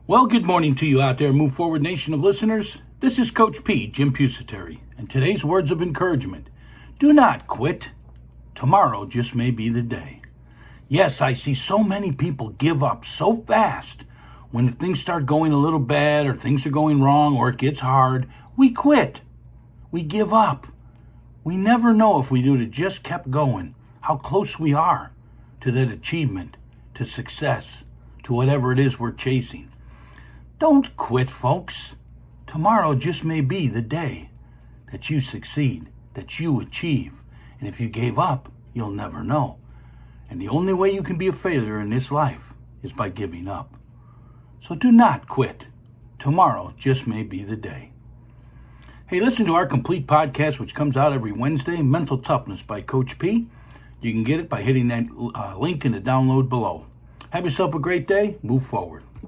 Well, good morning to you out there, Move Forward Nation of listeners. This is Coach P, Jim Pusateri, and today's words of encouragement. Do not quit. Tomorrow just may be the day. Yes, I see so many people give up so fast. When things start going a little bad or things are going wrong or it gets hard, we quit. We give up. We never know if we would have just kept going, how close we are to that achievement, to success, to whatever it is we're chasing. Don't quit, folks. Tomorrow just may be the day that you succeed, that you achieve. And if you gave up, you'll never know. And the only way you can be a failure in this life is by giving up. So do not quit. Tomorrow just may be the day. Hey, listen to our complete podcast, which comes out every Wednesday, Mental Toughness by Coach P. You can get it by hitting that link in the download below. Have yourself a great day. Move forward.